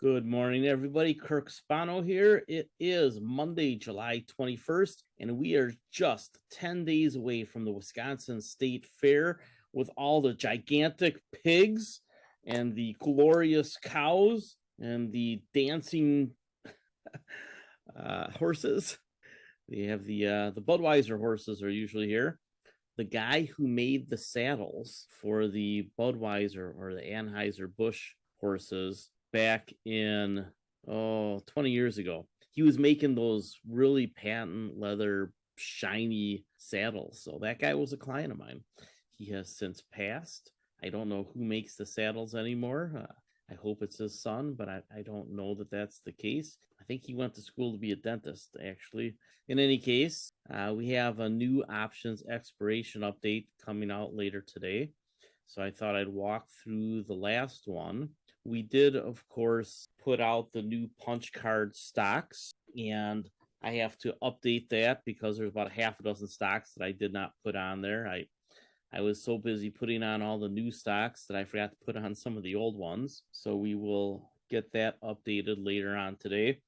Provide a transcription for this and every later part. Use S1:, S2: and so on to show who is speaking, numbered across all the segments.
S1: Good morning, everybody. Kirk Spano here. It is Monday, July 21st, and we are just 10 days away from the Wisconsin State Fair with all the gigantic pigs and the glorious cows and the dancing horses. They have the Budweiser horses are usually here. The guy who made the saddles for the Budweiser or the Anheuser-Busch horses back in 20 years ago. He was making those really patent leather shiny saddles. So that guy was a client of mine. He has since passed. I don't know who makes the saddles anymore. I hope it's his son, but I don't know that that's the case. I think he went to school to be a dentist, actually. In any case, we have a new options expiration update coming out later today. So I thought I'd walk through the last one. We did, of course, put out the new punch card stocks, and I have to update that because there's about a half a dozen stocks that I did not put on there. I was so busy putting on all the new stocks that I forgot to put on some of the old ones. So we will get that updated later on today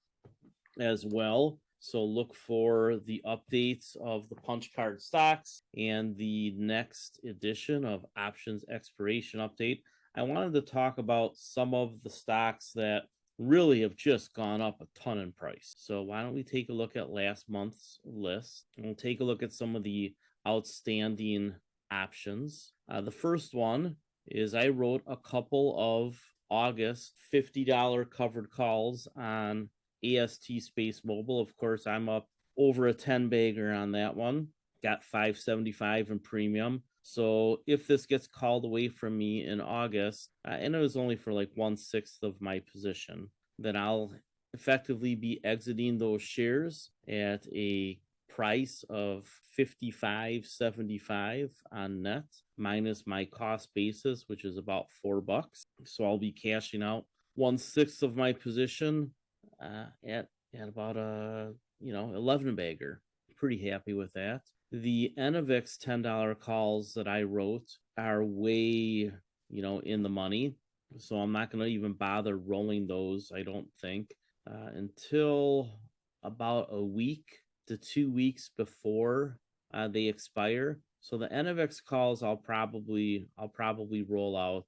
S1: as well. So look for the updates of the punch card stocks and the next edition of options expiration update. I wanted to talk about some of the stocks that really have just gone up a ton in price. So why don't we take a look at last month's list, and we'll take a look at some of the outstanding options. The first one is I wrote a couple of August $50 covered calls on AST Space Mobile. Of course, I'm up over a 10 bagger on that one. Got $575 in premium. So if this gets called away from me in August, and it was only for like 1/6 of my position, then I'll effectively be exiting those shares at a price of $55.75 on net minus my cost basis, which is about $4. So I'll be cashing out 1/6 of my position at about a 11 bagger. Pretty happy with that. The Enovix $10 calls that I wrote are way in the money, so I'm not going to even bother rolling those, I don't think, until about a week to 2 weeks before they expire. So the Enovix calls I'll probably roll out.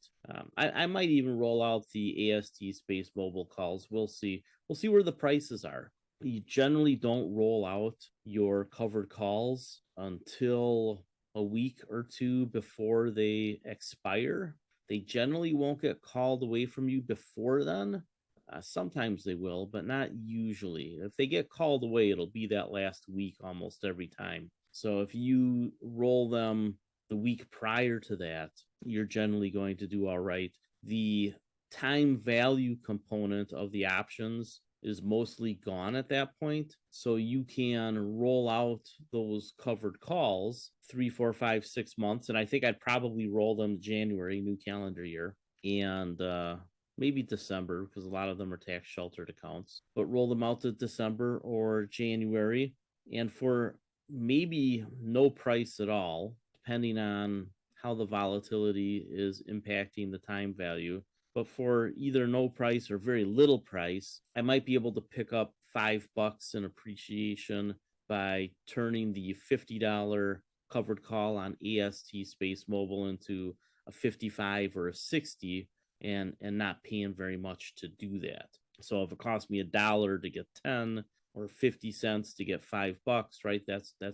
S1: I might even roll out the AST Space Mobile calls. We'll see where the prices are. You generally don't roll out your covered calls until a week or two before they expire. They generally won't get called away from you before then. Sometimes they will, but not usually. If they get called away, it'll be that last week almost every time. So if you roll them the week prior to that, you're generally going to do all right. The time value component of the options is mostly gone at that point. So you can roll out those covered calls 3, 4, 5, 6 months. And I think I'd probably roll them January, new calendar year, and maybe December, because a lot of them are tax sheltered accounts, but roll them out to December or January. And for maybe no price at all, depending on how the volatility is impacting the time value, but for either no price or very little price, I might be able to pick up $5 in appreciation by turning the $50 covered call on AST Space Mobile into a 55 or a 60 and not paying very much to do that. So if it costs me $1 to get 10 or 50 cents to get $5, right? That's a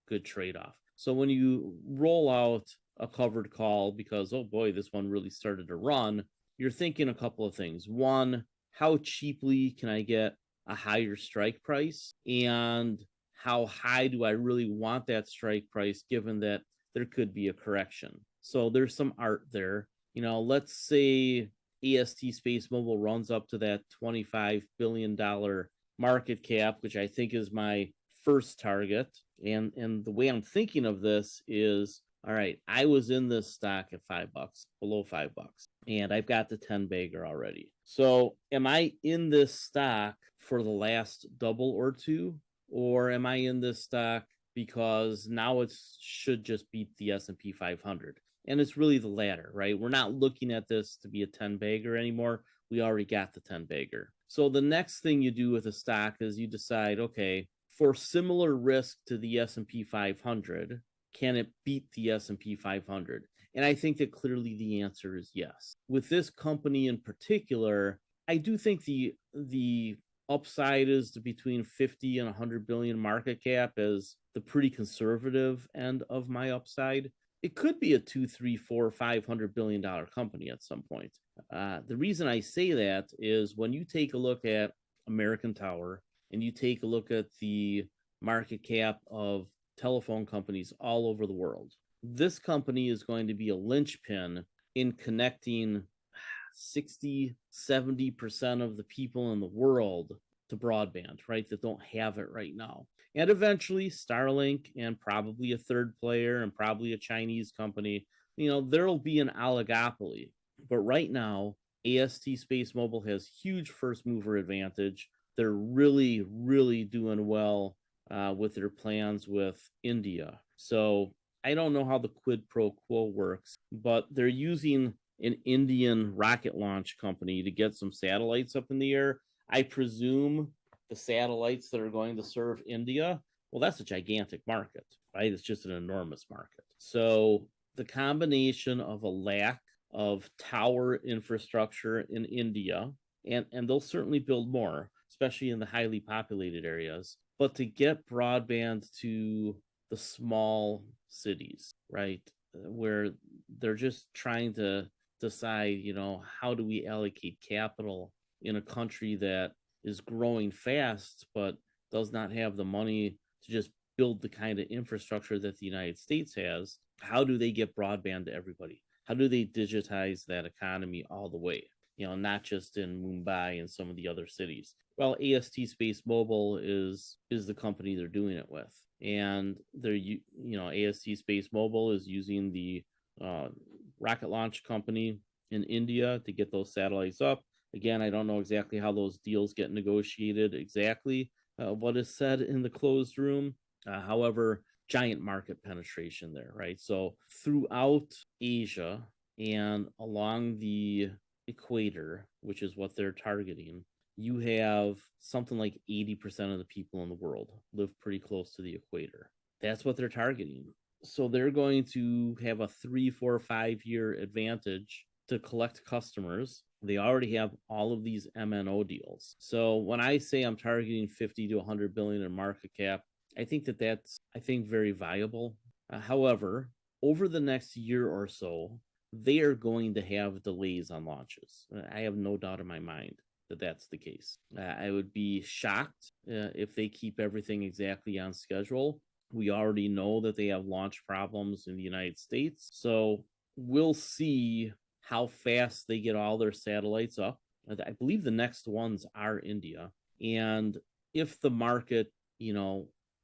S1: good trade-off. So when you roll out a covered call because, oh boy, this one really started to run, you're thinking a couple of things. One, how cheaply can I get a higher strike price? And how high do I really want that strike price given that there could be a correction? So there's some art there. Let's say AST Space Mobile runs up to that $25 billion market cap, which I think is my first target. And the way I'm thinking of this is, all right, I was in this stock at $5, below $5, and I've got the 10 bagger already. So am I in this stock for the last double or two, or am I in this stock because now it should just beat the S&P 500? And it's really the latter, right? We're not looking at this to be a 10 bagger anymore. we already got the 10 bagger. So the next thing you do with a stock is you decide, okay, for similar risk to the S&P 500, can it beat the S&P 500? And I think that clearly the answer is yes. With this company in particular, I do think the upside is between 50 and 100 billion market cap as the pretty conservative end of my upside. It could be a 2, 3, 4, $500 billion company at some point. The reason I say that is when you take a look at American Tower and you take a look at the market cap of telephone companies all over the world, this company is going to be a linchpin in connecting 60, 70% of the people in the world to broadband, right? That don't have it right now. And eventually Starlink and probably a third player and probably a Chinese company, there'll be an oligopoly. But right now, AST Space Mobile has huge first mover advantage. They're really, really doing well with their plans with India. So I don't know how the quid pro quo works, but they're using an Indian rocket launch company to get some satellites up in the air. I presume the satellites that are going to serve India, well, that's a gigantic market, right? It's just an enormous market. So the combination of a lack of tower infrastructure in India, and they'll certainly build more, especially in the highly populated areas, but to get broadband to the small cities, right, where they're just trying to decide, how do we allocate capital in a country that is growing fast but does not have the money to just build the kind of infrastructure that the United States has. How do they get broadband to everybody? How do they digitize that economy all the way? Not just in Mumbai and some of the other cities. Well, AST Space Mobile is the company they're doing it with, and they're AST Space Mobile is using the rocket launch company in India to get those satellites up. Again, I don't know exactly how those deals get negotiated, exactly what is said in the closed room. However, giant market penetration there, right? So throughout Asia and along the equator, which is what they're targeting, you have something like 80% of the people in the world live pretty close to the equator. That's what they're targeting. So they're going to have a 3, 4, 5-year advantage to collect customers. They already have all of these MNO deals. So when I say I'm targeting 50 to 100 billion in market cap, I think that's very viable. However, over the next year or so, they are going to have delays on launches. I have no doubt in my mind that that's the case. I would be shocked if they keep everything exactly on schedule. We already know that they have launch problems in the United States. So we'll see how fast they get all their satellites up. I believe the next ones are India. And if the market,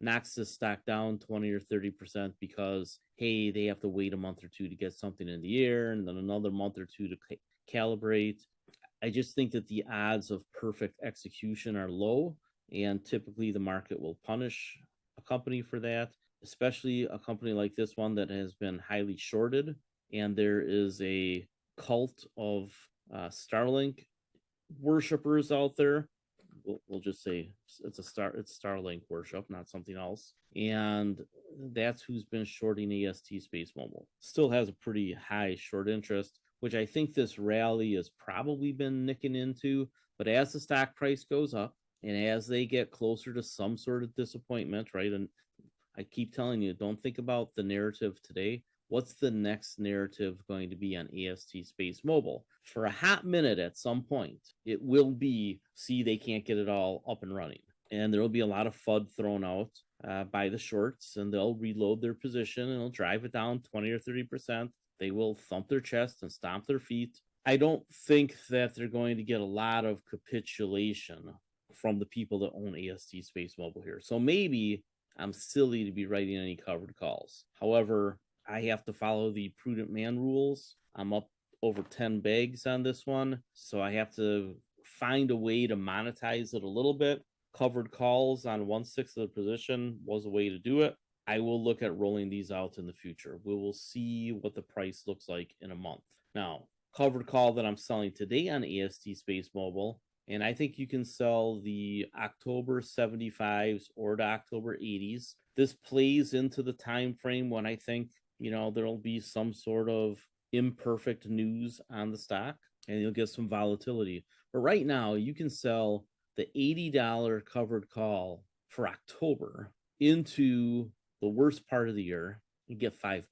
S1: knocks this stock down 20 or 30% because, hey, they have to wait a month or two to get something in the air and then another month or two to calibrate. I just think that the odds of perfect execution are low, and typically the market will punish a company for that, especially a company like this one that has been highly shorted. And there is a cult of Starlink worshipers out there. We'll just say it's Starlink worship, not something else. And that's who's been shorting AST Space Mobile. Still has a pretty high short interest, which I think this rally has probably been nicking into. But as the stock price goes up and as they get closer to some sort of disappointment, right? And I keep telling you, don't think about the narrative today. What's the next narrative going to be on AST Space Mobile? For a hot minute at some point, it will be, see, they can't get it all up and running. And there will be a lot of FUD thrown out by the shorts, and they'll reload their position and they'll drive it down 20 or 30%. They will thump their chest and stomp their feet. I don't think that they're going to get a lot of capitulation from the people that own AST Space Mobile here. So maybe I'm silly to be writing any covered calls. However, I have to follow the prudent man rules. I'm up over 10 bags on this one, so I have to find a way to monetize it a little bit. Covered calls on 1/6 of the position was a way to do it. I will look at rolling these out in the future. We will see what the price looks like in a month. Now, covered call that I'm selling today on AST Space Mobile. And I think you can sell the October 75s or the October 80s. This plays into the time frame when I think, there'll be some sort of imperfect news on the stock and you'll get some volatility. But right now, you can sell the $80 covered call for October into the worst part of the year and get $5.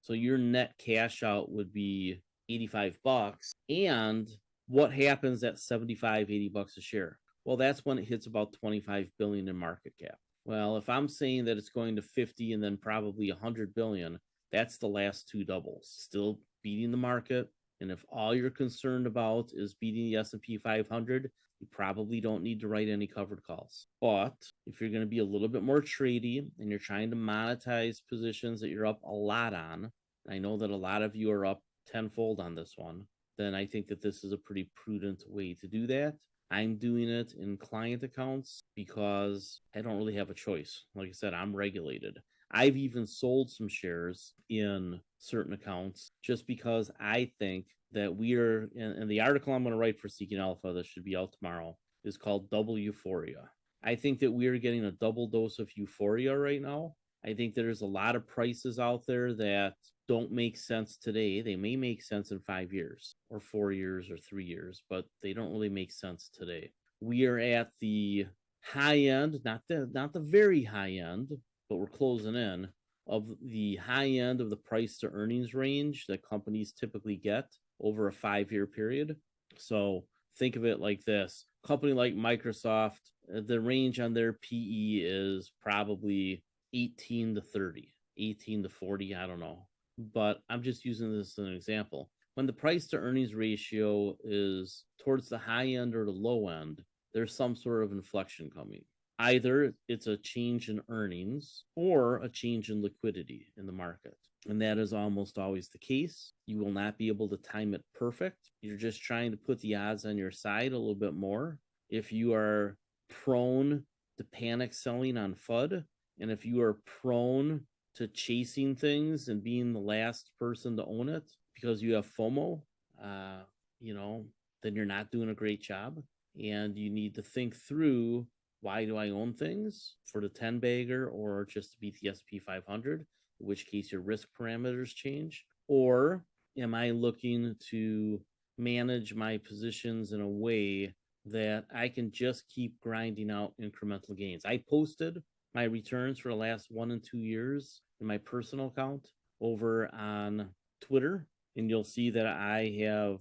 S1: So your net cash out would be $85. And what happens at 75, $80 a share? Well, that's when it hits about 25 billion in market cap. Well, if I'm saying that it's going to 50 and then probably 100 billion, that's the last two doubles. Still beating the market. And if all you're concerned about is beating the S&P 500, you probably don't need to write any covered calls. But if you're going to be a little bit more trady and you're trying to monetize positions that you're up a lot on, I know that a lot of you are up tenfold on this one, then I think that this is a pretty prudent way to do that. I'm doing it in client accounts because I don't really have a choice. Like I said, I'm regulated. I've even sold some shares in certain accounts just because I think that we are, and the article I'm going to write for Seeking Alpha that should be out tomorrow is called Double Euphoria. I think that we are getting a double dose of euphoria right now. I think there's a lot of prices out there that don't make sense today. They may make sense in 5 years or 4 years or 3 years, but they don't really make sense today. We are at the high end, not the very high end, but we're closing in of the high end of the price to earnings range that companies typically get over a 5-year period. So think of it like this. A company like Microsoft, the range on their PE is probably 18 to 30, 18 to 40, I don't know. But I'm just using this as an example. When the price to earnings ratio is towards the high end or the low end, there's some sort of inflection coming. Either it's a change in earnings or a change in liquidity in the market. And that is almost always the case. You will not be able to time it perfect. You're just trying to put the odds on your side a little bit more. If you are prone to panic selling on FUD, and if you are prone to chasing things and being the last person to own it because you have FOMO, then you're not doing a great job. And you need to think through, why do I own things for the 10 bagger or just to beat the S&P 500, in which case your risk parameters change? Or am I looking to manage my positions in a way that I can just keep grinding out incremental gains? I posted my returns for the last 1 and 2 years in my personal account over on Twitter, and you'll see that I have,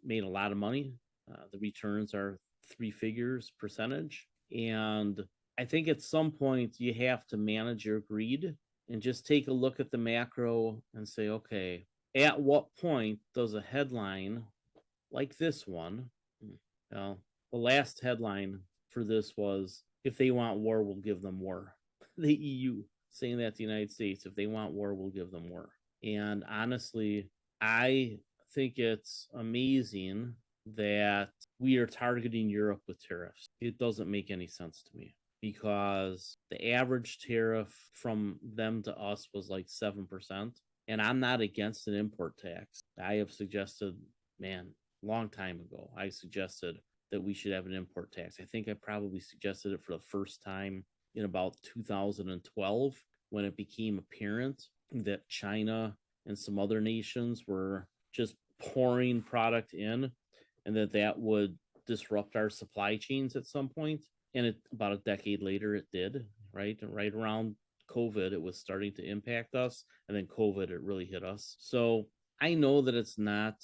S1: made a lot of money. The returns are 3 figures percentage. And I think at some point you have to manage your greed and just take a look at the macro and say, okay, at what point does a headline like this one, the last headline for this was, if they want war, we'll give them war. The EU saying that to the United States, if they want war, we'll give them war. And honestly, I think it's amazing that we are targeting Europe with tariffs. It doesn't make any sense to me because the average tariff from them to us was like 7%. And I'm not against an import tax. I have suggested, long time ago, I suggested that we should have an import tax. I think I probably suggested it for the first time in about 2012 when it became apparent that China and some other nations were just pouring product in and that would disrupt our supply chains at some point. And about a decade later, it did, right? And right around COVID, it was starting to impact us. And then COVID, it really hit us. So I know that it's not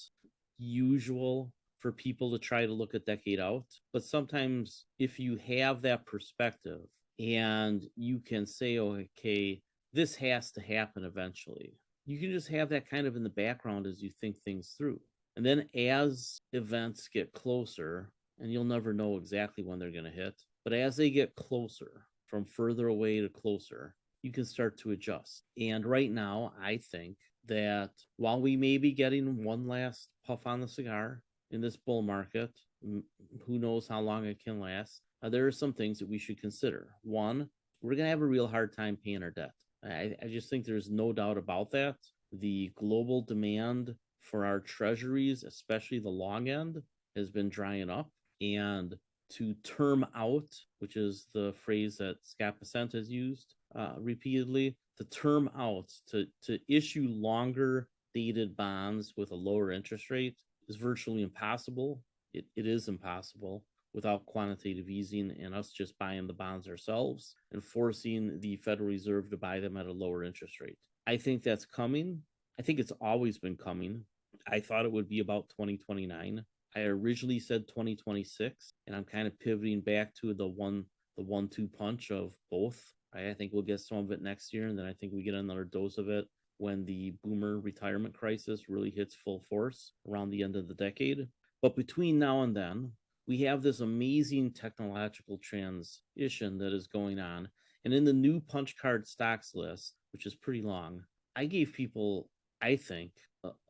S1: usual for people to try to look a decade out, but sometimes if you have that perspective and you can say, okay, this has to happen eventually, you can just have that kind of in the background as you think things through. And then as events get closer, and you'll never know exactly when they're going to hit, but as they get closer, from further away to closer, you can start to adjust. And right now, I think that while we may be getting one last puff on the cigar in this bull market, who knows how long it can last, there are some things that we should consider. One, we're going to have a real hard time paying our debt. I just think there's no doubt about that. The global demand for our treasuries, especially the long end, has been drying up. And to term out, which is the phrase that Scott Bessent has used repeatedly, to term out, to issue longer dated bonds with a lower interest rate is virtually impossible. It is impossible without quantitative easing and us just buying the bonds ourselves and forcing the Federal Reserve to buy them at a lower interest rate. I think that's coming. I think it's always been coming. I thought it would be about 2029. I originally said 2026, and I'm kind of pivoting back to the 1-2 punch of both. I think we'll get some of it next year, and then I think we get another dose of it when the boomer retirement crisis really hits full force around the end of the decade. But between now and then, we have this amazing technological transition that is going on. And in the new punch card stocks list, which is pretty long, I gave people, I think,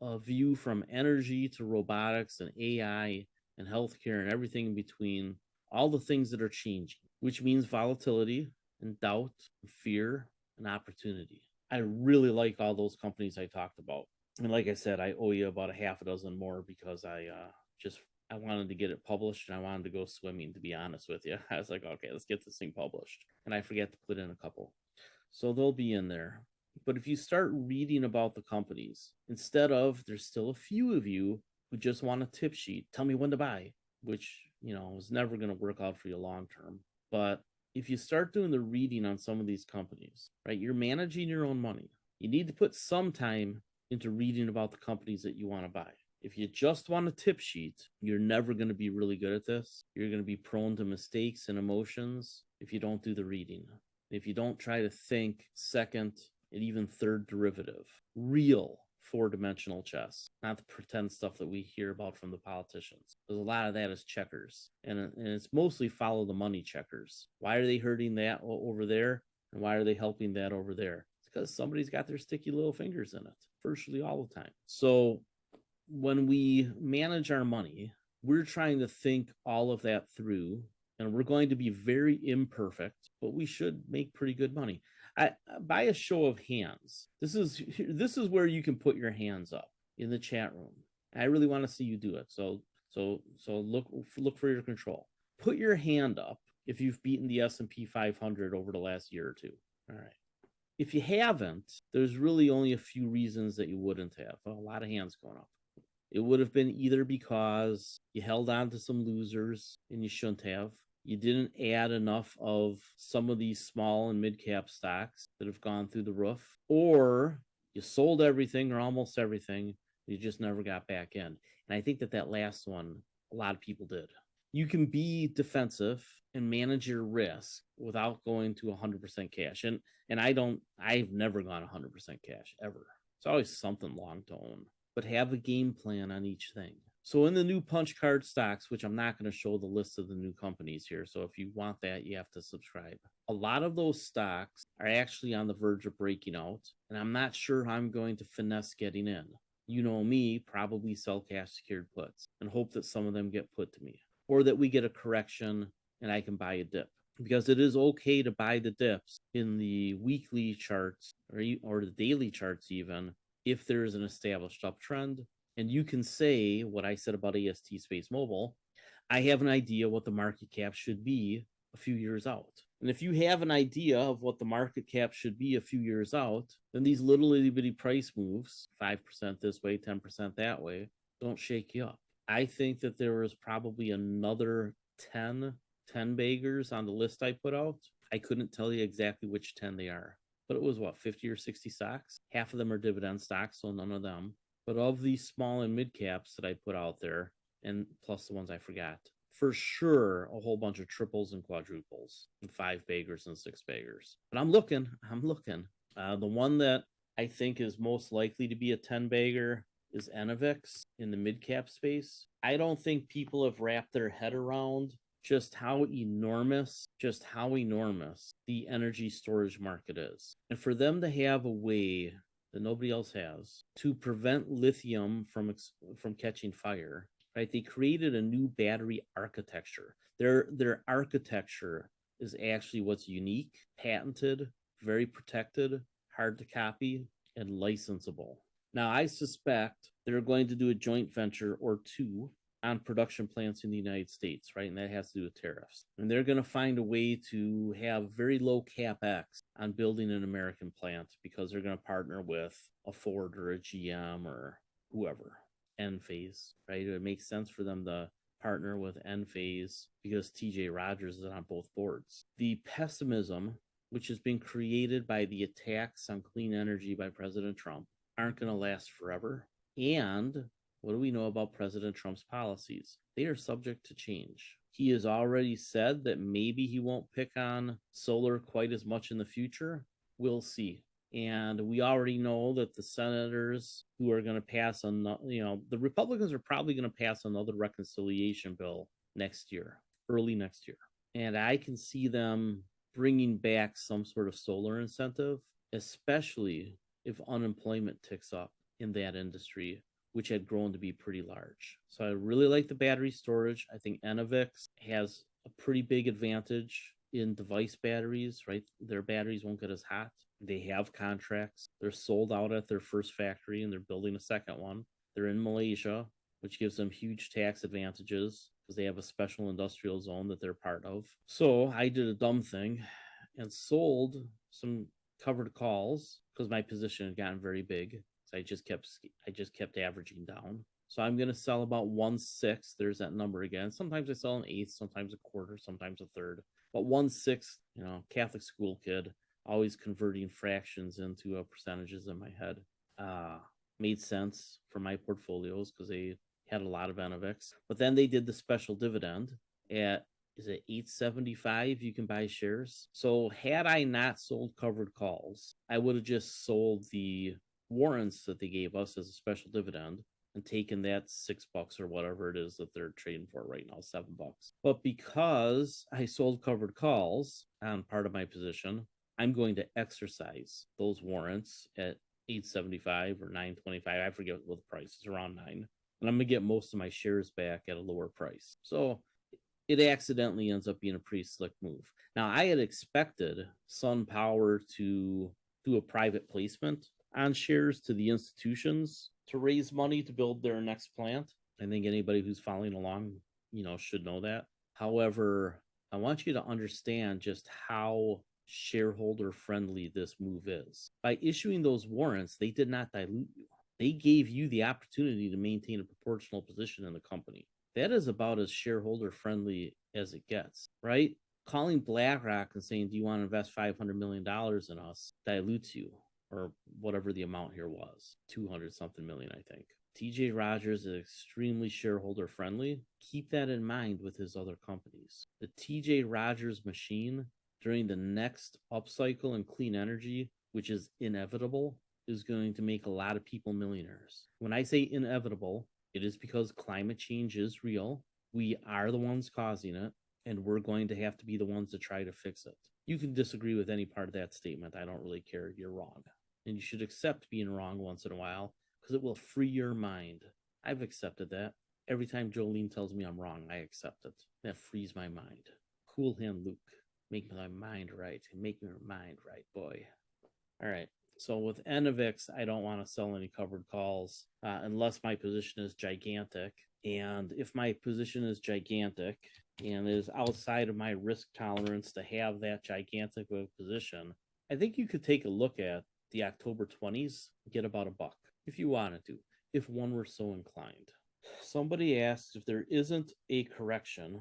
S1: a view from energy to robotics and AI and healthcare and everything in between, all the things that are changing, which means volatility and doubt, and fear, and opportunity. I really like all those companies I talked about. And like I said, I owe you about a half a dozen more because I wanted to get it published and I wanted to go swimming, to be honest with you. I was like, okay, let's get this thing published. And I forget to put in a couple. So they'll be in there. But if you start reading about the companies, instead of, there's still a few of you who just want a tip sheet, tell me when to buy, which, is never going to work out for you long term. But if you start doing the reading on some of these companies, right, you're managing your own money. You need to put some time into reading about the companies that you want to buy. If you just want a tip sheet, you're never going to be really good at this. You're going to be prone to mistakes and emotions if you don't do the reading. If you don't try to think second and even third derivative, real four-dimensional chess, not the pretend stuff that we hear about from the politicians. Because a lot of that is checkers. And it's mostly follow the money checkers. Why are they hurting that over there? And why are they helping that over there? It's because somebody's got their sticky little fingers in it virtually all the time. So when we manage our money, we're trying to think all of that through, and we're going to be very imperfect, but we should make pretty good money. By a show of hands, this is where you can put your hands up in the chat room. I really want to see you do it. So look for your control. Put your hand up if you've beaten the S&P 500 over the last year or two. All right. If you haven't, there's really only a few reasons that you wouldn't have. A lot of hands going up. It would have been either because you held on to some losers and you shouldn't have. You didn't add enough of some of these small and mid-cap stocks that have gone through the roof, or you sold everything or almost everything. You just never got back in. And I think that last one, a lot of people did. You can be defensive and manage your risk without going to 100% cash. And I've never gone 100% cash ever. It's always something long to own, but have a game plan on each thing. So in the new punch card stocks, which I'm not going to show the list of the new companies here, so if you want that, you have to subscribe. A lot of those stocks are actually on the verge of breaking out, and I'm not sure how I'm going to finesse getting in. You know me, probably sell cash secured puts and hope that some of them get put to me, or that we get a correction and I can buy a dip. Because it is okay to buy the dips in the weekly charts or the daily charts even, if there is an established uptrend. And you can say what I said about AST Space Mobile. I have an idea what the market cap should be a few years out. And if you have an idea of what the market cap should be a few years out, then these little itty bitty price moves, 5% this way, 10% that way, don't shake you up. I think that there was probably another 10 baggers on the list I put out. I couldn't tell you exactly which 10 they are, but it was 50 or 60 stocks. Half of them are dividend stocks, so none of them. But of these small and mid caps that I put out there, and plus the ones I forgot, for sure, a whole bunch of triples and quadruples, and 5 baggers and 6 baggers. But I'm looking. The one that I think is most likely to be a 10 bagger is Enovix in the mid cap space. I don't think people have wrapped their head around just how enormous the energy storage market is. And for them to have a way that nobody else has to prevent lithium from catching fire, right? They created a new battery architecture. Their architecture is actually what's unique, patented, very protected, hard to copy, and licensable. Now, I suspect they're going to do a joint venture or two on production plants in the United States, right? And that has to do with tariffs. And they're going to find a way to have very low capex on building an American plant because they're going to partner with a Ford or a GM or whoever, Enphase, right? It makes sense for them to partner with Enphase because TJ Rogers is on both boards. The pessimism, which has been created by the attacks on clean energy by President Trump, aren't going to last forever. And what do we know about President Trump's policies? They are subject to change. He has already said that maybe he won't pick on solar quite as much in the future. We'll see. And we already know that the senators who are going to pass on, the Republicans are probably going to pass another reconciliation bill next year, early next year. And I can see them bringing back some sort of solar incentive, especially if unemployment ticks up in that industry, which had grown to be pretty large. So I really like the battery storage. I think Enovix has a pretty big advantage in device batteries, right? Their batteries won't get as hot. They have contracts. They're sold out at their first factory and they're building a second one. They're in Malaysia, which gives them huge tax advantages because they have a special industrial zone that they're part of. So I did a dumb thing and sold some covered calls because my position had gotten very big. So I just kept averaging down. So I'm going to sell about 1/6. There's that number again. Sometimes I sell an eighth, sometimes a quarter, sometimes a third. But 1/6, Catholic school kid, always converting fractions into percentages in my head. Made sense for my portfolios because they had a lot of Enovix. But then they did the special dividend at, is it $8.75? You can buy shares. So had I not sold covered calls, I would have just sold the warrants that they gave us as a special dividend and taken that $6 or whatever it is that they're trading for right now, $7. But because I sold covered calls on part of my position, I'm going to exercise those warrants at $8.75 or $9.25. I forget what the price is, around $9. And I'm going to get most of my shares back at a lower price. So it accidentally ends up being a pretty slick move. Now, I had expected SunPower to do a private placement on shares to the institutions to raise money to build their next plant. I think anybody who's following along, should know that. However, I want you to understand just how shareholder friendly this move is. By issuing those warrants, they did not dilute you. They gave you the opportunity to maintain a proportional position in the company. That is about as shareholder friendly as it gets, right? Calling BlackRock and saying, do you want to invest $500 million in us, dilutes you, or whatever the amount here was, 200 something million, I think. TJ Rogers is extremely shareholder friendly. Keep that in mind with his other companies. The TJ Rogers machine during the next upcycle in clean energy, which is inevitable, is going to make a lot of people millionaires. When I say inevitable, it is because climate change is real. We are the ones causing it, and we're going to have to be the ones to try to fix it. You can disagree with any part of that statement. I don't really care. You're wrong. And you should accept being wrong once in a while because it will free your mind. I've accepted that. Every time Jolene tells me I'm wrong, I accept it. That frees my mind. Cool hand, Luke. Make my mind right. Make your mind right, boy. All right. So with Enovix, I don't want to sell any covered calls unless my position is gigantic. And if my position is gigantic and is outside of my risk tolerance to have that gigantic of a position, I think you could take a look at the October 20s, get about $1 if you wanted to, if one were so inclined. Somebody asked if there isn't a correction,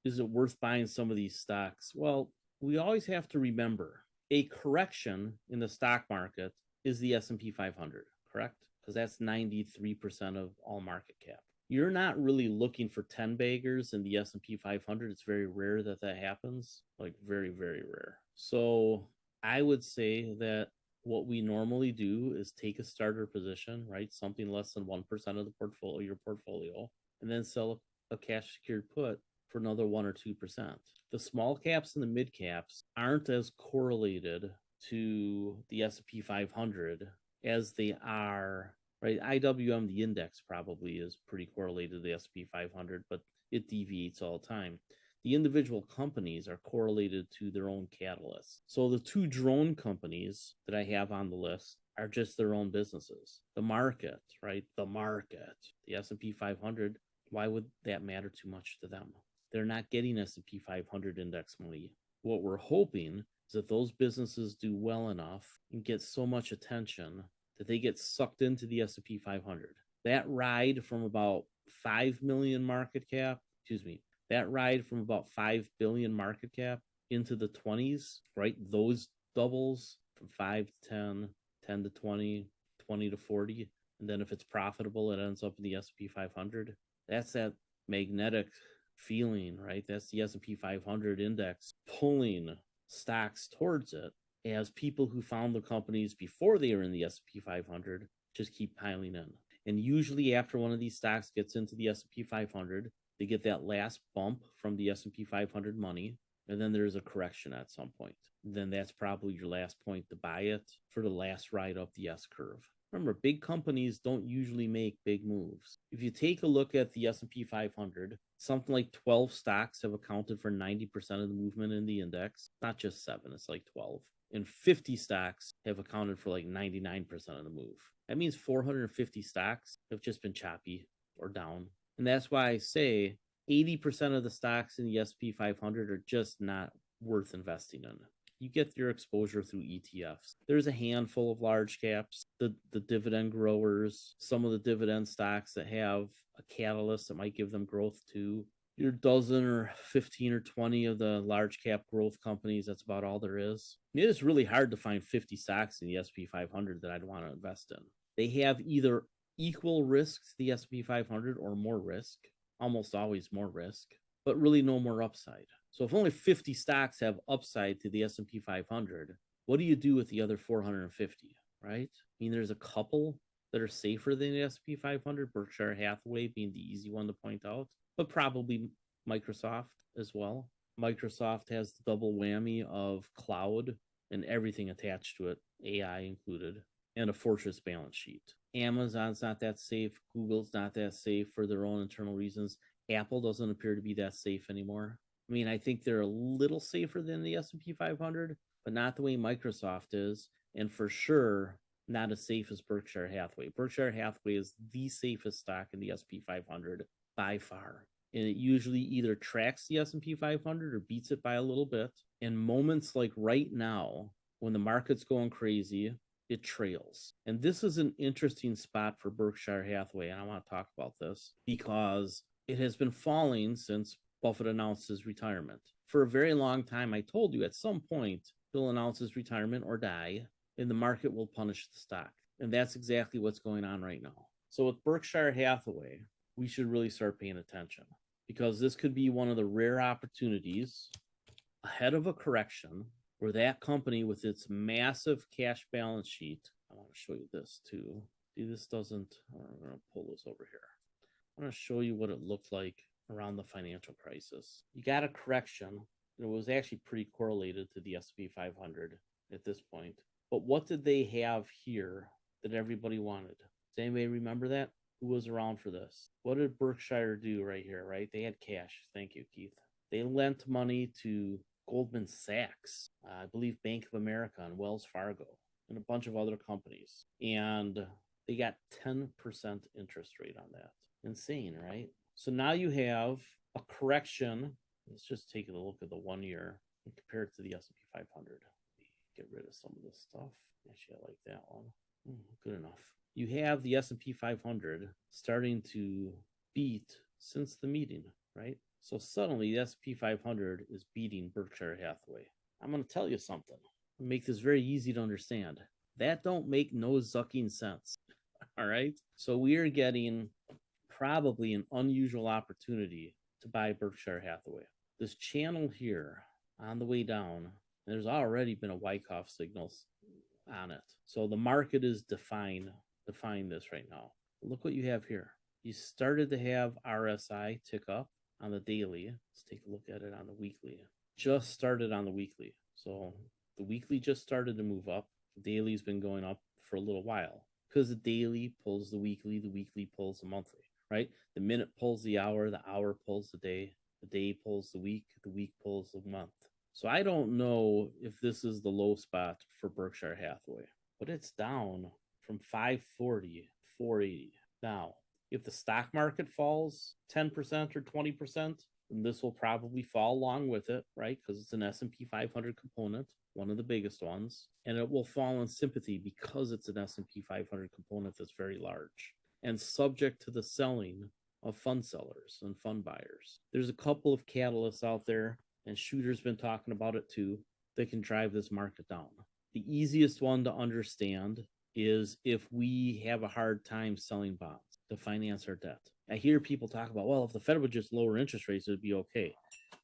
S1: is it worth buying some of these stocks? Well, we always have to remember a correction in the stock market is the S&P 500, correct? Because that's 93% of all market cap. You're not really looking for 10 baggers in the S&P 500. It's very rare that happens, like very, very rare. So I would say that what we normally do is take a starter position, right? Something less than 1% of the portfolio, your portfolio, and then sell a cash secured put for another 1 or 2%. The small caps and the mid caps aren't as correlated to the S&P 500 as they are, right? IWM, the index, probably is pretty correlated to the S&P 500, but it deviates all the time. The individual companies are correlated to their own catalysts. So the two drone companies that I have on the list are just their own businesses. The market, right? The market, the S&P 500, why would that matter too much to them? They're not getting S&P 500 index money. What we're hoping is that those businesses do well enough and get so much attention that they get sucked into the S&P 500. That ride from about 5 million market cap, that ride from about 5 billion market cap into the 20s, right? Those doubles from 5 to 10, 10 to 20, 20 to 40. And then if it's profitable, it ends up in the S&P 500. That's that magnetic feeling, right? That's the S&P 500 index pulling stocks towards it as people who found the companies before they were in the S&P 500 just keep piling in. And usually after one of these stocks gets into the S&P 500, they get that last bump from the S&P 500 money, and then there's a correction at some point. Then that's probably your last point to buy it for the last ride up the S curve. Remember, big companies don't usually make big moves. If you take a look at the S&P 500, something like 12 stocks have accounted for 90% of the movement in the index. Not just 7, it's like 12. And 50 stocks have accounted for like 99% of the move. That means 450 stocks have just been choppy or down. And that's why I say 80% of the stocks in the S&P 500 are just not worth investing in. You get your exposure through ETFs. There's a handful of large caps, the dividend growers, some of the dividend stocks that have a catalyst that might give them growth too. Your dozen or 15 or 20 of the large cap growth companies, that's about all there is. It is really hard to find 50 stocks in the S&P 500 that I'd want to invest in. They have either equal risk to the S&P 500 or more risk, almost always more risk, but really no more upside. So if only 50 stocks have upside to the S&P 500, what do you do with the other 450, right? I mean, there's a couple that are safer than the S&P 500, Berkshire Hathaway being the easy one to point out, but probably Microsoft as well. Microsoft has the double whammy of cloud and everything attached to it, AI included, and a fortress balance sheet. Amazon's not that safe. Google's not that safe for their own internal reasons. Apple doesn't appear to be that safe anymore. I mean, I think they're a little safer than the S&P 500, but not the way Microsoft is, and for sure not as safe as Berkshire Hathaway. Berkshire Hathaway is the safest stock in the S&P 500 by far, and it usually either tracks the S&P 500 or beats it by a little bit. In moments like right now, when the market's going crazy, it trails. And this is an interesting spot for Berkshire Hathaway, and I want to talk about this because it has been falling since Buffett announced his retirement. For a very long time, I told you at some point he'll announce his retirement or die, and the market will punish the stock. And that's exactly what's going on right now. So with Berkshire Hathaway, we should really start paying attention because this could be one of the rare opportunities ahead of a correction where that company with its massive cash balance sheet, I want to show you this too. See, this doesn't, I'm going to pull this over here. I'm going to show you what it looked like around the financial crisis. You got a correction. It was actually pretty correlated to the S&P 500 at this point. But what did they have here that everybody wanted? Does anybody remember that? Who was around for this? What did Berkshire do right here, right? They had cash. Thank you, Keith. They lent money to Goldman Sachs, I believe Bank of America and Wells Fargo, and a bunch of other companies. And they got 10% interest rate on that. Insane, right? So now you have a correction. Let's just take a look at the 1 year and compare it to the S&P 500. Get rid of some of this stuff. Actually, I like that one. Good enough. You have the S&P 500 starting to beat since the meeting, right? So suddenly the S&P 500 is beating Berkshire Hathaway. I'm going to tell you something. Make this very easy to understand. That don't make no zucking sense. All right. So we are getting probably an unusual opportunity to buy Berkshire Hathaway. This channel here on the way down, there's already been a Wyckoff signal on it. So the market is defying this right now. Look what you have here. You started to have RSI tick up on the daily. Let's take a look at it on the weekly. Just started on the weekly. So the weekly just started to move up. The daily's been going up for a little while because the daily pulls the weekly pulls the monthly, right? The minute pulls the hour pulls the day pulls the week pulls the month. So I don't know if this is the low spot for Berkshire Hathaway. but it's down from 540 to 480. Now, if the stock market falls 10% or 20%, then this will probably fall along with it, right? Because it's an S&P 500 component, one of the biggest ones, and it will fall in sympathy because it's an S&P 500 component that's very large and subject to the selling of fund sellers and fund buyers. There's a couple of catalysts out there, and Shooter's been talking about it too, that can drive this market down. The easiest one to understand is if we have a hard time selling bonds to finance our debt. I hear people talk about, well, if the Fed would just lower interest rates, it'd be okay.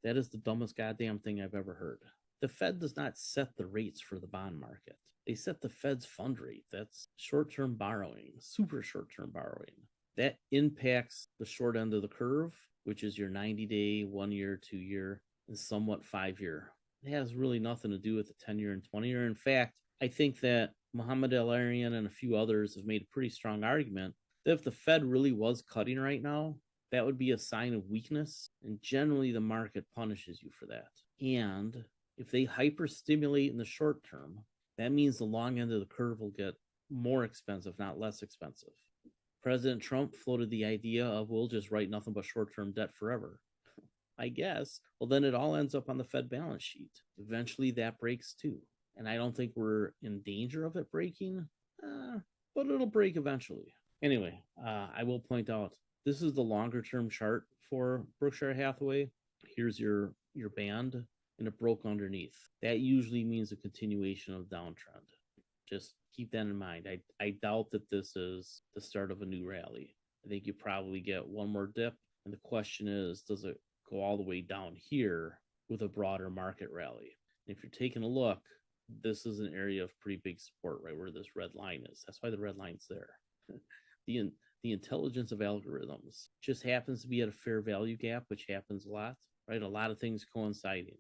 S1: That is the dumbest goddamn thing I've ever heard. The Fed does not set the rates for the bond market. They set the Fed's fund rate. That's short-term borrowing, super short-term borrowing. That impacts the short end of the curve, which is your 90-day, 1 year, 2 year, and somewhat 5 year. It has really nothing to do with the 10-year and 20-year. In fact, I think that Mohamed El-Arian and a few others have made a pretty strong argument that if the Fed really was cutting right now, that would be a sign of weakness, and generally the market punishes you for that. And if they hyperstimulate in the short term, that means the long end of the curve will get more expensive, not less expensive. President Trump floated the idea of we'll just write nothing but short-term debt forever. I guess. Well, then it all ends up on the Fed balance sheet. Eventually that breaks too. And I don't think we're in danger of it breaking, but it'll break eventually. Anyway, I will point out, this is the longer term chart for Berkshire Hathaway. Here's your band, and it broke underneath. That usually means a continuation of downtrend. Just keep that in mind. I doubt that this is the start of a new rally. I think you probably get one more dip. And the question is, does it go all the way down here with a broader market rally? And if you're taking a look, this is an area of pretty big support right where this red line is. That's why the red line's there. The intelligence of algorithms just happens to be at a fair value gap, which happens a lot, right? A lot of things coinciding.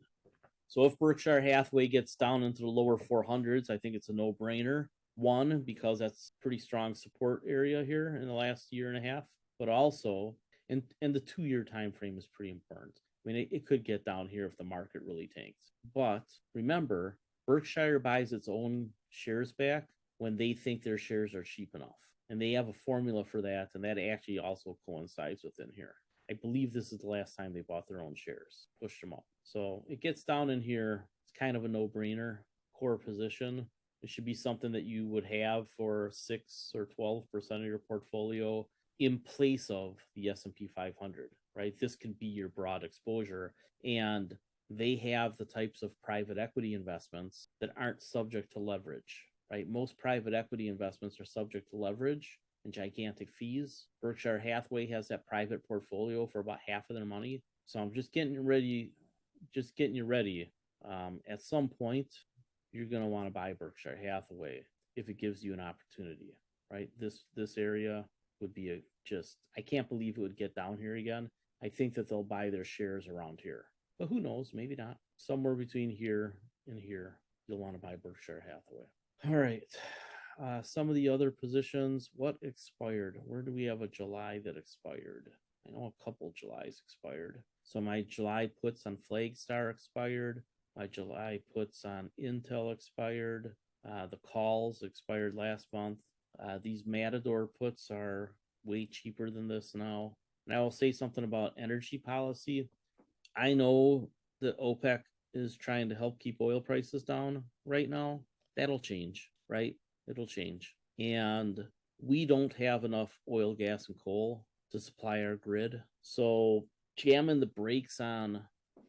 S1: So if Berkshire Hathaway gets down into the lower 400s, I think it's a no-brainer. One, because that's pretty strong support area here in the last year and a half, but also, and the 2-year time frame is pretty important. I mean, it could get down here if the market really tanks. But remember, Berkshire buys its own shares back when they think their shares are cheap enough. And they have a formula for that, and that actually also coincides within here. I believe this is the last time they bought their own shares, pushed them up. So it gets down in here. It's kind of a no-brainer core position. It should be something that you would have for 6 or 12% of your portfolio in place of the S&P 500, right? This can be your broad exposure. And they have the types of private equity investments that aren't subject to leverage, right? Most private equity investments are subject to leverage and gigantic fees. Berkshire Hathaway has that private portfolio for about half of their money. So I'm just getting you ready. At some point, you're going to want to buy Berkshire Hathaway if it gives you an opportunity, right? This area would be I can't believe it would get down here again. I think that they'll buy their shares around here, but who knows? Maybe not. Somewhere between here and here, you'll want to buy Berkshire Hathaway. All right. Some of the other positions, what expired? Where do we have a July that expired? I know a couple Julys expired. So my July puts on Flagstar expired. My July puts on Intel expired. The calls expired last month. These Matador puts are way cheaper than this now. And I will say something about energy policy. I know that OPEC is trying to help keep oil prices down right now. That'll change, right? It'll change. And we don't have enough oil, gas, and coal to supply our grid. So jamming the brakes on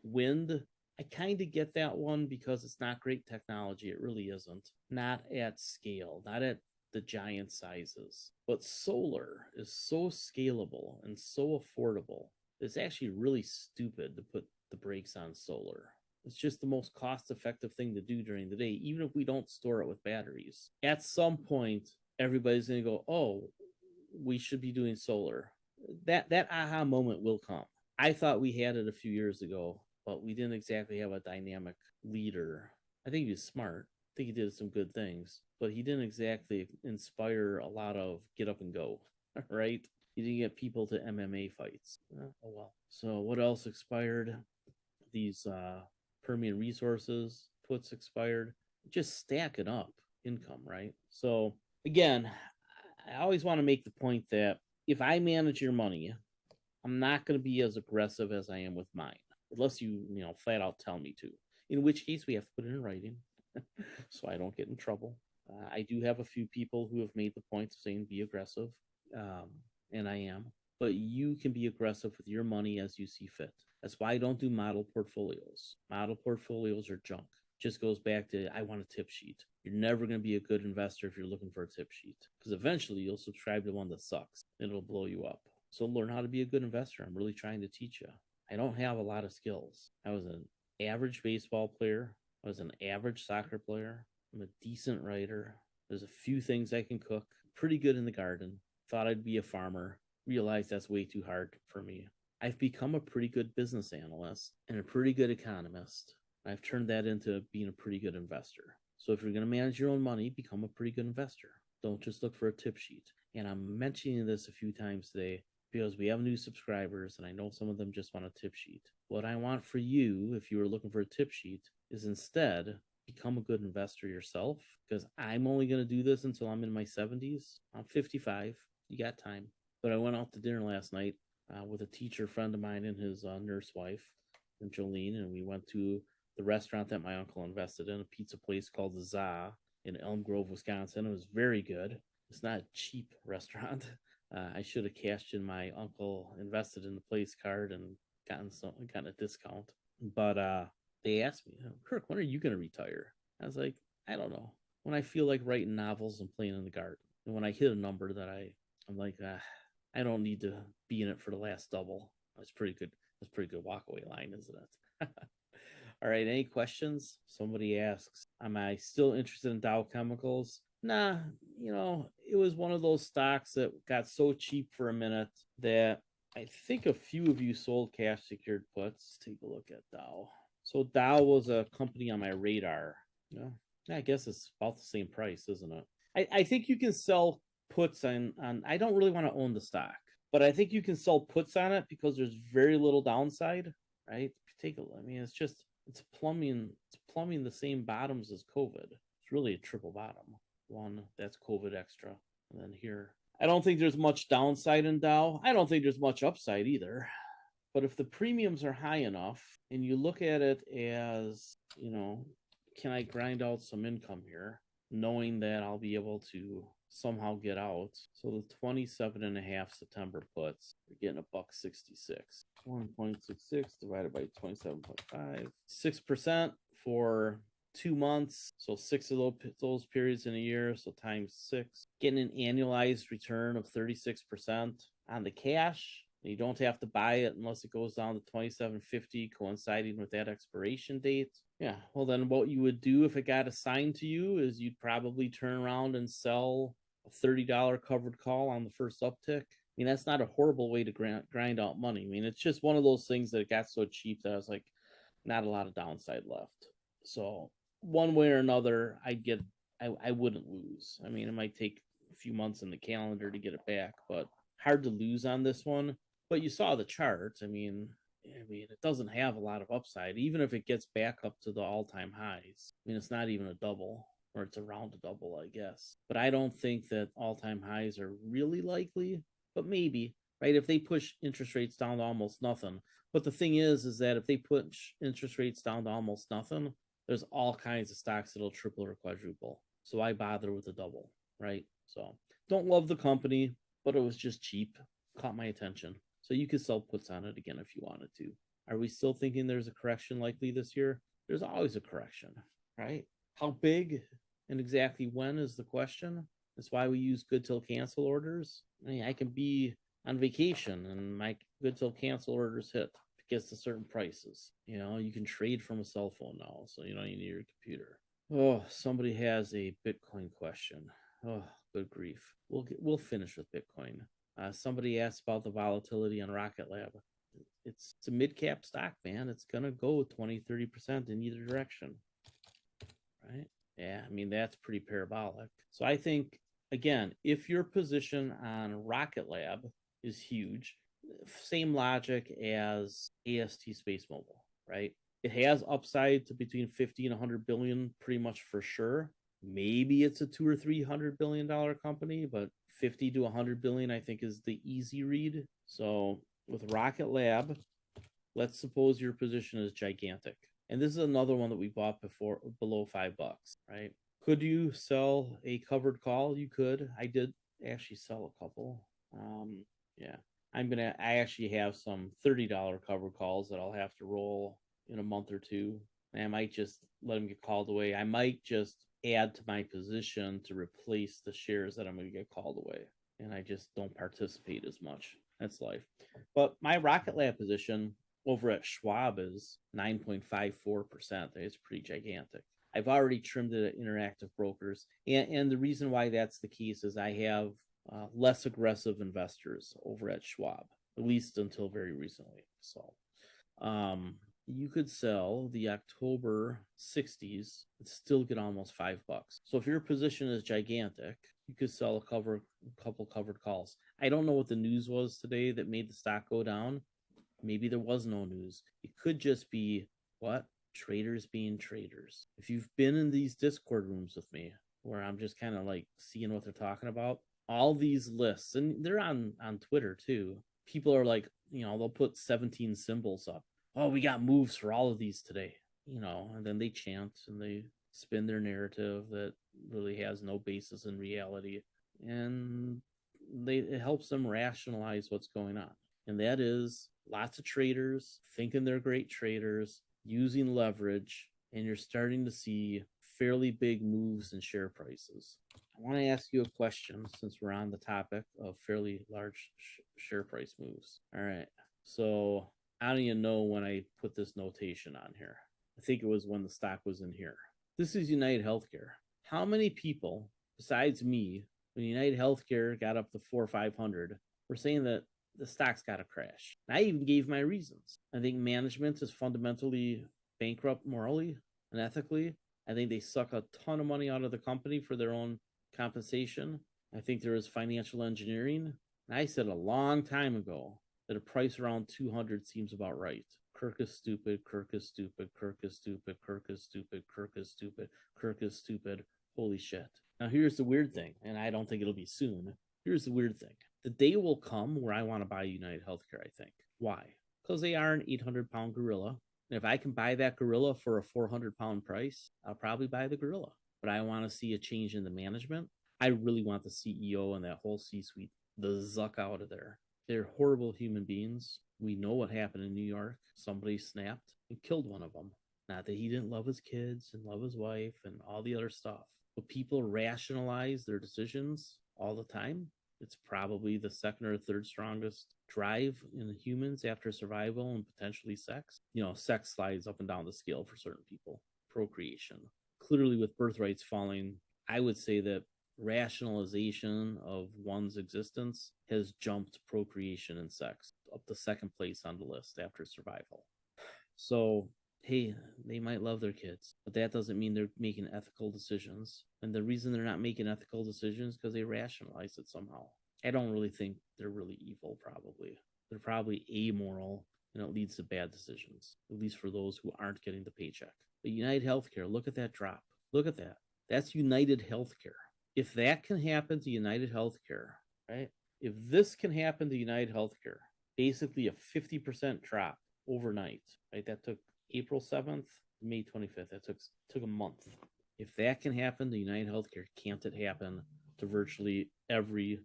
S1: wind, I kind of get that one because it's not great technology. It really isn't. Not at scale, not at the giant sizes. But solar is so scalable and so affordable. It's actually really stupid to put the brakes on solar. It's just the most cost-effective thing to do during the day, even if we don't store it with batteries. At some point, everybody's going to go, oh, we should be doing solar. That aha moment will come. I thought we had it a few years ago, but we didn't exactly have a dynamic leader. I think he was smart. I think he did some good things, but he didn't exactly inspire a lot of get up and go, right? He didn't get people to MMA fights. Oh, well. So what else expired? These Permian Resources puts expired. Just stack it up. income, right? So again, I always want to make the point that if I manage your money, I'm not going to be as aggressive as I am with mine, unless you flat out tell me to. In which case, we have to put it in writing, so I don't get in trouble. I do have a few people who have made the point of saying be aggressive, um, and I am. But you can be aggressive with your money as you see fit. That's why I don't do model portfolios. Model portfolios are junk. Just goes back to I want a tip sheet. You're never going to be a good investor if you're looking for a tip sheet, because eventually you'll subscribe to one that sucks. It'll blow you up. So learn how to be a good investor. I'm really trying to teach you. I don't have a lot of skills. I was an average baseball player. I was an average soccer player. I'm a decent writer. There's a few things I can cook. Pretty good in the garden. Thought I'd be a farmer. Realized that's way too hard for me. I've become a pretty good business analyst and a pretty good economist. I've turned that into being a pretty good investor. So if you're going to manage your own money, become a pretty good investor. Don't just look for a tip sheet. And I'm mentioning this a few times today because we have new subscribers and I know some of them just want a tip sheet. What I want for you, if you were looking for a tip sheet, is instead become a good investor yourself, because I'm only going to do this until I'm in my 70s. I'm 55. You got time. But I went out to dinner last night with a teacher friend of mine and his nurse wife, and Jolene, and we went to the restaurant that my uncle invested in, a pizza place called the Za in Elm Grove, Wisconsin. It was very good. It's not a cheap restaurant. I should have cashed in my uncle invested in the place card and gotten a discount. But they asked me, Kirk, when are you going to retire? I was like, I don't know. When I feel like writing novels and playing in the garden, and when I hit a number that I'm like, I don't need to be in it for the last double. That's pretty good. That's a pretty good walkaway line, isn't it? All right. Any questions? Somebody asks, am I still interested in Dow Chemicals? Nah, it was one of those stocks that got so cheap for a minute that I think a few of you sold cash secured puts. Let's take a look at Dow. So Dow was a company on my radar. I guess it's about the same price, isn't it? I think you can sell puts on I don't really want to own the stock, but I think you can sell puts on it because there's very little downside, right? Take a look. I mean, it's plumbing the same bottoms as COVID. It's really a triple bottom. One that's COVID extra, and then here. I don't think there's much downside in Dow. I don't think there's much upside either. But if the premiums are high enough and you look at it as, can I grind out some income here, knowing that I'll be able to somehow get out. So the 27.5 September puts, you're getting $1.66. 1.66 divided by 27.5, 6% for 2 months. So 6 of those periods in a year. So times 6, getting an annualized return of 36% on the cash. You don't have to buy it unless it goes down to 27.50, coinciding with that expiration date. Yeah, well, then what you would do if it got assigned to you is you'd probably turn around and sell a $30 covered call on the first uptick. I mean, that's not a horrible way to grind out money. I mean, it's just one of those things that it got so cheap that I was like, not a lot of downside left. So one way or another, I wouldn't lose. I mean, it might take a few months in the calendar to get it back, but hard to lose on this one. But you saw the chart. I mean, it doesn't have a lot of upside, even if it gets back up to the all-time highs. I mean, it's not even a double, or it's around a double, I guess. But I don't think that all-time highs are really likely, but maybe, right? If they push interest rates down to almost nothing. But the thing is that if they push interest rates down to almost nothing, there's all kinds of stocks that'll triple or quadruple. So I bother with a double, right? So don't love the company, but it was just cheap. Caught my attention. So you could sell puts on it again if you wanted to. Are we still thinking there's a correction likely this year? There's always a correction, right? How big and exactly when is the question. That's why we use good till cancel orders. I mean, I can be on vacation and my good till cancel orders hit. It gets to certain prices. You can trade from a cell phone now, so you don't need your computer. Oh, somebody has a Bitcoin question. Oh, good grief. We'll finish with Bitcoin. Somebody asked about the volatility on Rocket Lab. It's a mid-cap stock, man. It's going to go 20-30% in either direction, right? Yeah, I mean, that's pretty parabolic. So I think, again, if your position on Rocket Lab is huge, same logic as AST Space Mobile, right? It has upside to between 50 and 100 billion pretty much for sure. Maybe it's a 2 or 3 hundred billion dollar company, but 50 to 100 billion, I think, is the easy read. So with Rocket Lab, let's suppose your position is gigantic. And this is another one that we bought before below $5, right? Could you sell a covered call? You could. I did actually sell a couple. Yeah. I actually have some $30 covered calls that I'll have to roll in a month or two. And I might just let them get called away. I might just add to my position to replace the shares that I'm going to get called away. And I just don't participate as much. That's life. But my Rocket Lab position over at Schwab is 9.54%. It's pretty gigantic. I've already trimmed it at Interactive Brokers. And the reason why that's the case is I have less aggressive investors over at Schwab, at least until very recently. So you could sell the October 60s and still get almost $5. So if your position is gigantic, you could sell a couple covered calls. I don't know what the news was today that made the stock go down. Maybe there was no news. It could just be what? Traders being traders. If you've been in these Discord rooms with me, where I'm just kind of like seeing what they're talking about, all these lists, and they're on Twitter too. People are like, they'll put 17 symbols up. Oh, we got moves for all of these today, and then they chant and they spin their narrative that really has no basis in reality. And it helps them rationalize what's going on. And that is lots of traders thinking they're great traders, using leverage, and you're starting to see fairly big moves in share prices. I want to ask you a question since we're on the topic of fairly large share price moves. All right. So I don't even know when I put this notation on here. I think it was when the stock was in here. This is United Healthcare. How many people besides me, when United Healthcare got up to 400 or 500, were saying that the stock's got to crash? And I even gave my reasons. I think management is fundamentally bankrupt morally and ethically. I think they suck a ton of money out of the company for their own compensation. I think there is financial engineering. And I said a long time ago that a price around 200 seems about right. Kirk is stupid, Kirk is stupid, Kirk is stupid, Kirk is stupid, Kirk is stupid, Kirk is stupid. Holy shit. Now here's the weird thing, and I don't think it'll be soon. Here's the weird thing. The day will come where I want to buy United Healthcare, I think. Why? Because they are an 800-pound gorilla. And if I can buy that gorilla for a 400-pound price, I'll probably buy the gorilla. But I want to see a change in the management. I really want the CEO and that whole C-suite, the zuck out of there. They're horrible human beings. We know what happened in New York. Somebody snapped and killed one of them. Not that he didn't love his kids and love his wife and all the other stuff. But people rationalize their decisions all the time. It's probably the second or third strongest drive in humans after survival and potentially sex. Sex slides up and down the scale for certain people. Procreation. Clearly, with birth rates falling, I would say that rationalization of one's existence has jumped procreation and sex up to second place on the list after survival. So, hey, they might love their kids, but that doesn't mean they're making ethical decisions. And the reason they're not making ethical decisions is because they rationalize it somehow. I don't really think they're really evil, probably. They're probably amoral, and it leads to bad decisions, at least for those who aren't getting the paycheck. But United Healthcare, look at that drop. Look at that. That's United Healthcare. If that can happen to United Healthcare, right? If this can happen to United Healthcare, basically a 50% drop overnight, right? That took April 7th, May 25th. That took a month. If that can happen to United Healthcare, can't it happen to virtually every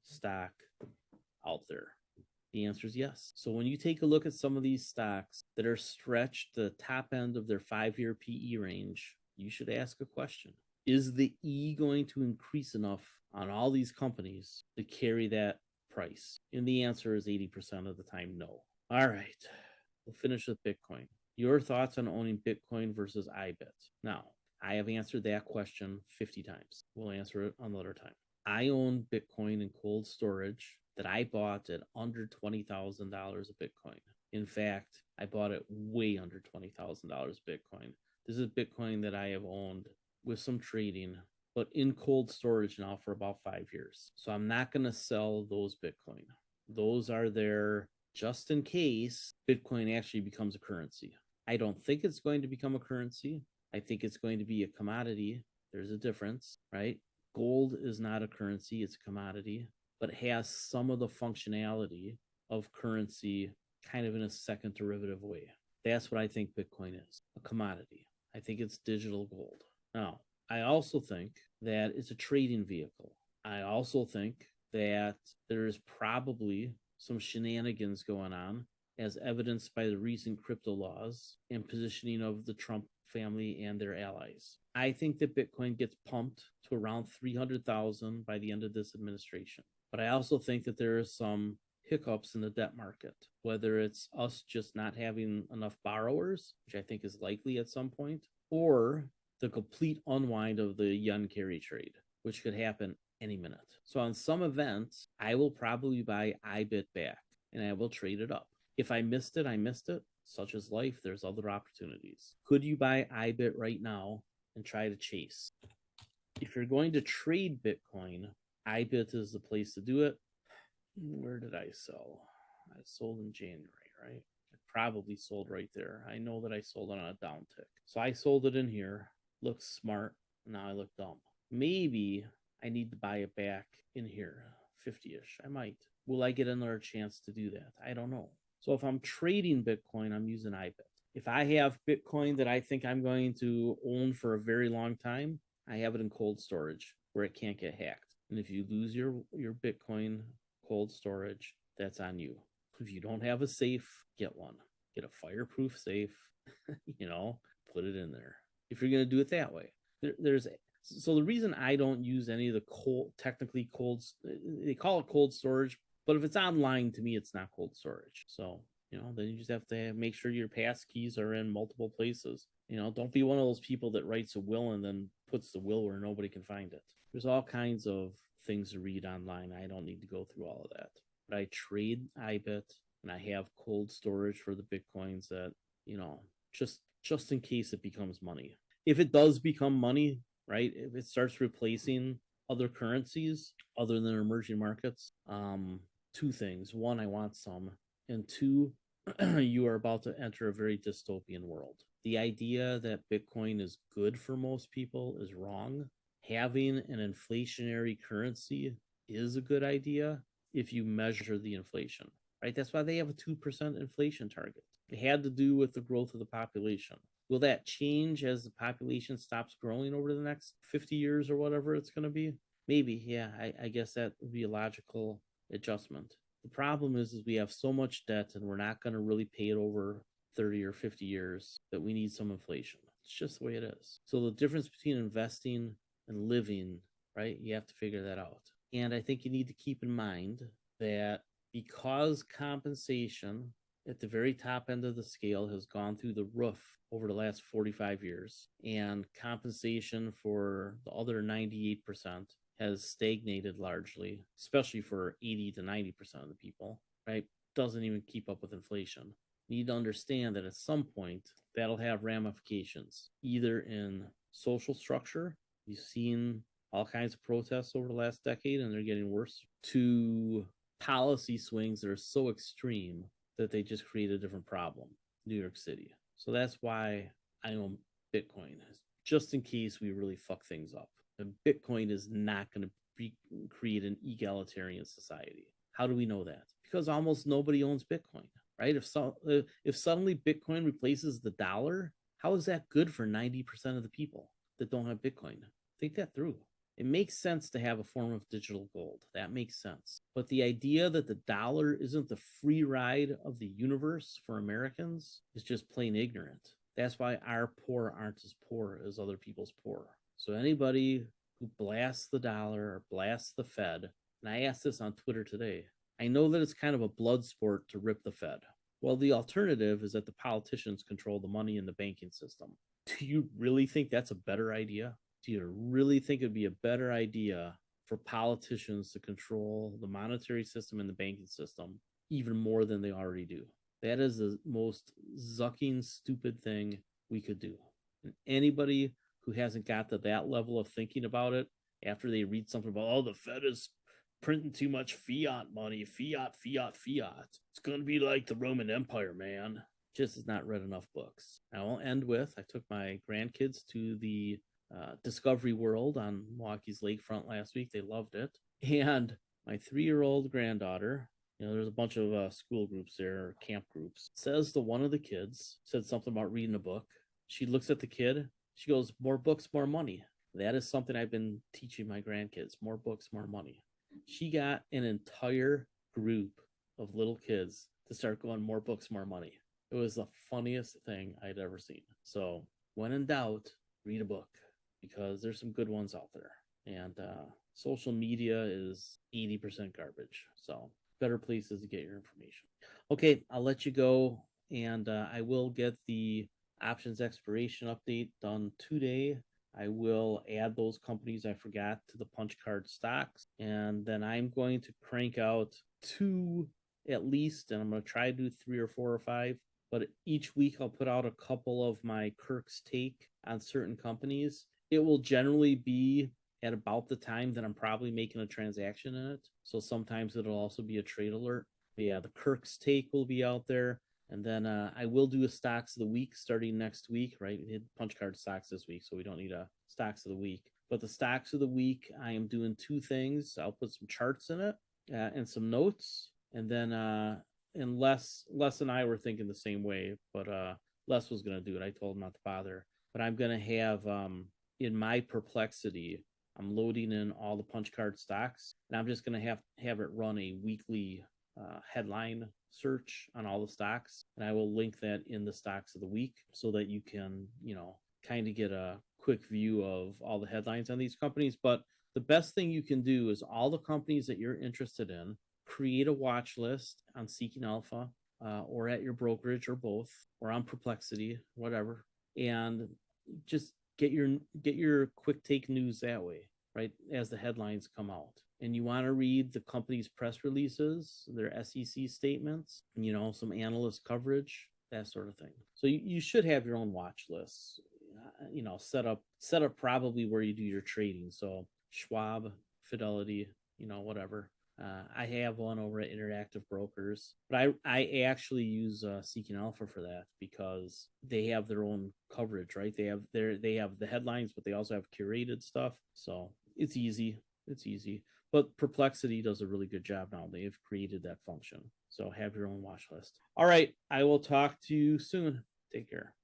S1: stock out there? The answer is yes. So when you take a look at some of these stocks that are stretched to the top end of their 5-year PE range, you should ask a question. Is the E going to increase enough on all these companies to carry that price? And the answer is 80% of the time, no. All right, we'll finish with Bitcoin. Your thoughts on owning Bitcoin versus IBIT? Now, I have answered that question 50 times. We'll answer it another time. I own Bitcoin in cold storage that I bought at under $20,000 of Bitcoin. In fact, I bought it way under $20,000 Bitcoin. This is Bitcoin that I have owned with some trading, but in cold storage now for about 5 years. So I'm not going to sell those Bitcoin. Those are there just in case Bitcoin actually becomes a currency. I don't think it's going to become a currency. I think it's going to be a commodity. There's a difference, right? Gold is not a currency, it's a commodity, but has some of the functionality of currency kind of in a second derivative way. That's what I think Bitcoin is, a commodity. I think it's digital gold. Now, I also think that it's a trading vehicle. I also think that there is probably some shenanigans going on, as evidenced by the recent crypto laws and positioning of the Trump family and their allies. I think that Bitcoin gets pumped to around 300,000 by the end of this administration. But I also think that there are some hiccups in the debt market, whether it's us just not having enough borrowers, which I think is likely at some point, or the complete unwind of the yen carry trade, which could happen any minute. So on some events, I will probably buy IBIT back and I will trade it up. If I missed it, I missed it. Such as life, there's other opportunities. Could you buy IBIT right now and try to chase? If you're going to trade Bitcoin, IBIT is the place to do it. Where did I sell? I sold in January, right? I probably sold right there. I know that I sold it on a down tick. So I sold it in here. Looks smart. Now I look dumb. Maybe I need to buy it back in here, 50-ish. I might. Will I get another chance to do that? I don't know. So if I'm trading Bitcoin, I'm using IBIT. If I have Bitcoin that I think I'm going to own for a very long time, I have it in cold storage where it can't get hacked. And if you lose your Bitcoin cold storage, that's on you. If you don't have a safe, get one. Get a fireproof safe, put it in there. If you're going to do it that way. So the reason I don't use any of the technically cold, they call it cold storage, but if it's online, to me, it's not cold storage. So, then you just have to make sure your pass keys are in multiple places. Don't be one of those people that writes a will and then puts the will where nobody can find it. There's all kinds of things to read online. I don't need to go through all of that. But I trade IBIT and I have cold storage for the Bitcoins that, just in case it becomes money. If it does become money, right? If it starts replacing other currencies other than emerging markets, two things. One, I want some. And two, you are about to enter a very dystopian world. The idea that Bitcoin is good for most people is wrong. Having an inflationary currency is a good idea if you measure the inflation, right? That's why they have a 2% inflation target. It had to do with the growth of the population. Will that change as the population stops growing over the next 50 years or whatever it's going to be? Maybe, yeah. I guess that would be a logical adjustment. The problem is we have so much debt and we're not going to really pay it over 30 or 50 years that we need some inflation. It's just the way it is. So the difference between investing and living, right? You have to figure that out. And I think you need to keep in mind that because compensation at the very top end of the scale has gone through the roof over the last 45 years, and compensation for the other 98% has stagnated largely, especially for 80 to 90% of the people, right? Doesn't even keep up with inflation. You need to understand that at some point that'll have ramifications, either in social structure. You've seen all kinds of protests over the last decade, and they're getting worse, to policy swings that are so extreme that they just create a different problem. New York City. So that's why I own Bitcoin, just in case we really fuck things up. And Bitcoin is not going to create an egalitarian society. How do we know that? Because almost nobody owns Bitcoin, right? If suddenly Bitcoin replaces the dollar, how is that good for 90% of the people that don't have Bitcoin? Think that through. It makes sense to have a form of digital gold. That makes sense. But the idea that the dollar isn't the free ride of the universe for Americans is just plain ignorant. That's why our poor aren't as poor as other people's poor. So anybody who blasts the dollar or blasts the Fed, and I asked this on Twitter today, I know that it's kind of a blood sport to rip the Fed. Well, the alternative is that the politicians control the money in the banking system. Do you really think that's a better idea? Do you really think it'd be a better idea for politicians to control the monetary system and the banking system even more than they already do? That is the most zucking, stupid thing we could do. And anybody who hasn't got to that level of thinking about it after they read something about, the Fed is printing too much fiat money, fiat. It's going to be like the Roman Empire, man. Just has not read enough books. I will end with, I took my grandkids to the Discovery World on Milwaukee's lakefront last week. They loved it. And my 3-year-old granddaughter, there's a bunch of school groups there, camp groups, says to one of the kids, said something about reading a book. She looks at the kid. She goes, more books, more money. That is something I've been teaching my grandkids. More books, more money. She got an entire group of little kids to start going, more books, more money. It was the funniest thing I'd ever seen. So when in doubt, read a book, because there's some good ones out there. And social media is 80% garbage. So better places to get your information. Okay, I'll let you go. And I will get the options expiration update done today. I will add those companies I forgot to the punch card stocks. And then I'm going to crank out 2 at least, and I'm going to try to do 3 or 4 or 5. But each week I'll put out a couple of my Kirk's take on certain companies. It will generally be at about the time that I'm probably making a transaction in it. So sometimes it'll also be a trade alert. But yeah, the Kirk's take will be out there. And then I will do a stocks of the week starting next week, right? We did punch card stocks this week, so we don't need a stocks of the week. But the stocks of the week, I am doing 2 things. I'll put some charts in it and some notes. And then and Les and I were thinking the same way, but Les was going to do it. I told him not to bother. But I'm going to have, in my perplexity, I'm loading in all the punch card stocks, and I'm just going to have it run a weekly headline search on all the stocks, and I will link that in the stocks of the week so that you can, kind of get a quick view of all the headlines on these companies. But the best thing you can do is all the companies that you're interested in, create a watch list on Seeking Alpha or at your brokerage or both, or on Perplexity, whatever, and just get your quick take news that way, right? As the headlines come out. And you want to read the company's press releases, their SEC statements, some analyst coverage, that sort of thing. So you should have your own watch lists, set up probably where you do your trading. So Schwab, Fidelity, whatever. I have one over at Interactive Brokers, but I actually use Seeking Alpha for that because they have their own coverage, right? They have the headlines, but they also have curated stuff. So it's easy. But Perplexity does a really good job now. They've created that function. So have your own watch list. All right. I will talk to you soon. Take care.